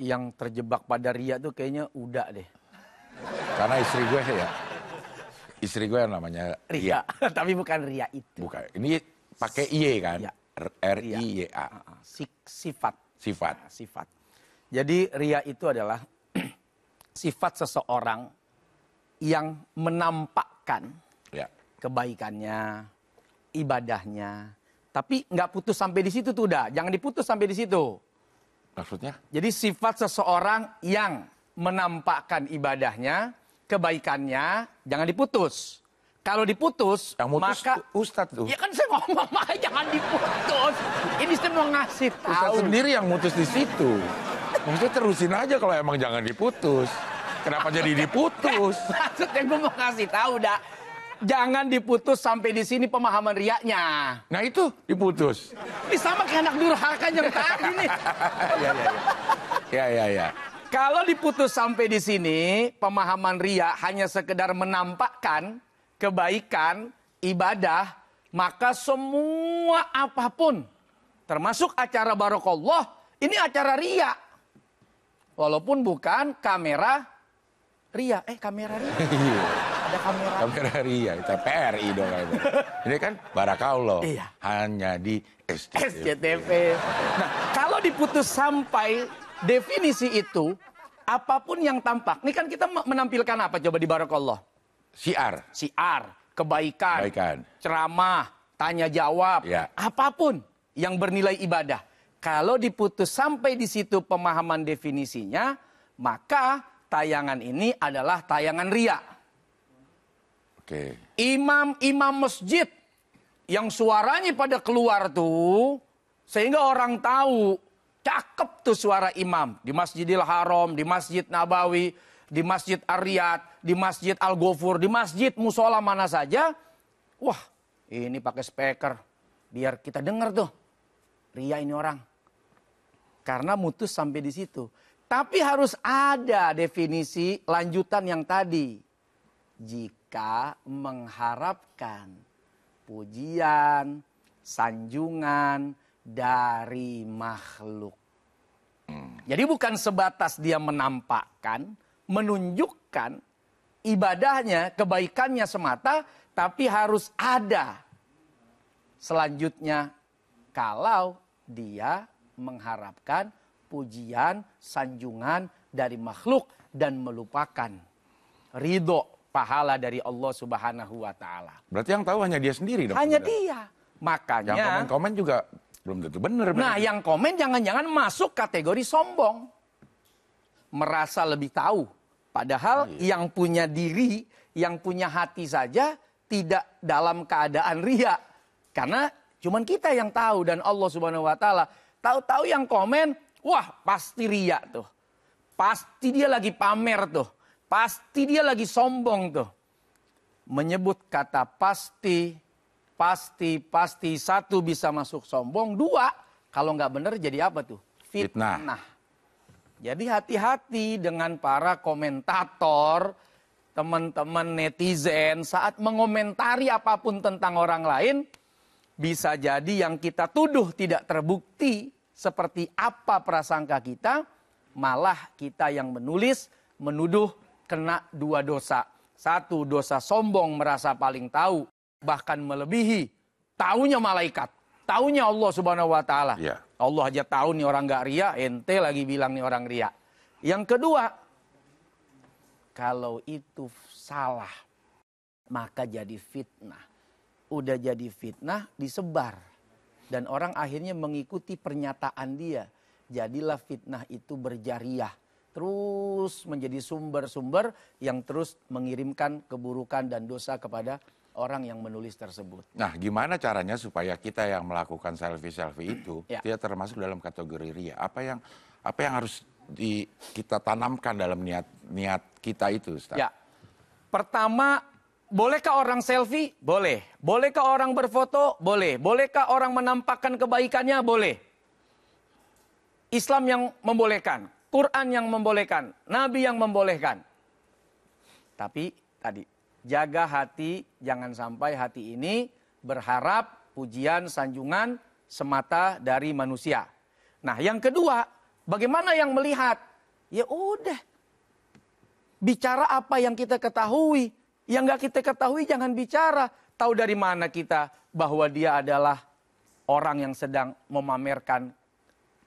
yang terjebak pada ria tuh kayaknya udah deh. Karena istri gue yang namanya Ria. Tapi bukan ria itu. Bukan, ini pakai iye kan? Ya. R-I-Y-A. Sifat. Sifat. Jadi ria itu adalah sifat seseorang yang menampakkan kebaikannya, ibadahnya. Tapi nggak putus sampai di situ tuh udah. Jangan diputus sampai di situ. Maksudnya? Jadi sifat seseorang yang menampakkan ibadahnya, kebaikannya, jangan diputus. Kalau diputus, yang mutus maka Ustadz tuh. Ya kan saya ngomong makanya jangan diputus. Ini saya mau ngasih tahu. Ustadz sendiri yang mutus di situ. Maksudnya terusin aja kalau emang jangan diputus. Kenapa jadi diputus? Maksudnya gue mau ngasih tahu dah. Jangan diputus sampai di sini pemahaman riaknya. Nah itu diputus. Ini sama kayak anak durhaka yang tadi nih. Ya. Kalau diputus sampai di sini, pemahaman ria hanya sekedar menampakkan kebaikan, ibadah, maka semua apapun, termasuk acara barokallah, ini acara ria. Walaupun bukan kamera ria. Kamera ria. Ada kamera. Kamera ria, itu PRI dong. Ini kan barakallah. Iya. Hanya di SCTV. Nah, kalau diputus sampai definisi itu, apapun yang tampak. Ini kan kita menampilkan apa coba di barakallah? Syiar, kebaikan, ceramah, tanya jawab, apapun yang bernilai ibadah. Kalau diputus sampai di situ pemahaman definisinya, maka tayangan ini adalah tayangan ria. Imam masjid yang suaranya pada keluar tuh, sehingga orang tahu cakep tuh suara imam di Masjidil Haram, di Masjid Nabawi, di Masjid Ar-Riyad, di Masjid Al-Ghafur, di masjid musola mana saja. Wah, ini pakai speaker biar kita dengar tuh. Ria ini orang. Karena mutus sampai di situ. Tapi harus ada definisi lanjutan yang tadi. Jika mengharapkan pujian, sanjungan dari makhluk. Jadi bukan sebatas dia menampakkan, menunjukkan ibadahnya, kebaikannya semata, tapi harus ada selanjutnya kalau dia mengharapkan pujian, sanjungan dari makhluk dan melupakan ridho pahala dari Allah Subhanahu wa taala. Berarti yang tahu hanya dia sendiri dong. Hanya dia. Makanya yang komen juga belum tentu benar. Nah, yang komen jangan-jangan masuk kategori sombong. Merasa lebih tahu. Padahal yang punya diri, yang punya hati saja tidak dalam keadaan ria. Karena cuman kita yang tahu dan Allah Subhanahu wa taala. Tahu-tahu yang komen, wah pasti ria tuh. Pasti dia lagi pamer tuh. Pasti dia lagi sombong tuh. Menyebut kata pasti. Satu bisa masuk sombong. Dua, kalau nggak benar jadi apa tuh? Fitnah. Jadi hati-hati dengan para komentator, teman-teman netizen saat mengomentari apapun tentang orang lain. Bisa jadi yang kita tuduh tidak terbukti seperti apa prasangka kita. Malah kita yang menulis, menuduh kena dua dosa. Satu, dosa sombong merasa paling tahu. Bahkan melebihi taunya malaikat, taunya Allah Subhanahu wa taala. Allah aja tahu nih orang nggak ria, ente lagi bilang nih orang ria. Yang kedua, kalau itu salah, maka jadi fitnah. Udah jadi fitnah, disebar. Dan orang akhirnya mengikuti pernyataan dia. Jadilah fitnah itu berjariah. Terus menjadi sumber-sumber yang terus mengirimkan keburukan dan dosa kepada orang yang menulis tersebut. Nah, gimana caranya supaya kita yang melakukan selfie itu tidak termasuk dalam kategori ria? Apa yang harus kita tanamkan dalam niat kita itu, Ustaz? Ya. Pertama, bolehkah orang selfie? Boleh. Bolehkah orang berfoto? Boleh. Bolehkah orang menampakkan kebaikannya? Boleh. Islam yang membolehkan, Quran yang membolehkan, Nabi yang membolehkan. Tapi tadi jaga hati, jangan sampai hati ini berharap pujian, sanjungan semata dari manusia. Nah, yang kedua, Bagaimana yang melihat? Ya udah. Bicara apa yang kita ketahui. Yang nggak kita ketahui jangan bicara. Tahu dari mana kita bahwa dia adalah orang yang sedang memamerkan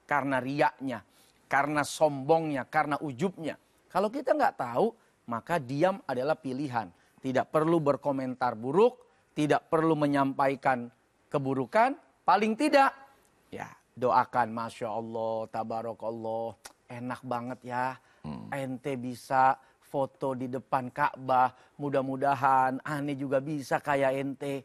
karena riaknya, karena sombongnya, karena ujubnya. Kalau kita nggak tahu, maka diam adalah pilihan. Tidak perlu berkomentar buruk, tidak perlu menyampaikan keburukan. Paling tidak, ya doakan, Masya Allah, Tabarakallah, enak banget ya. Ente bisa foto di depan Ka'bah, mudah-mudahan aneh juga bisa kayak ente.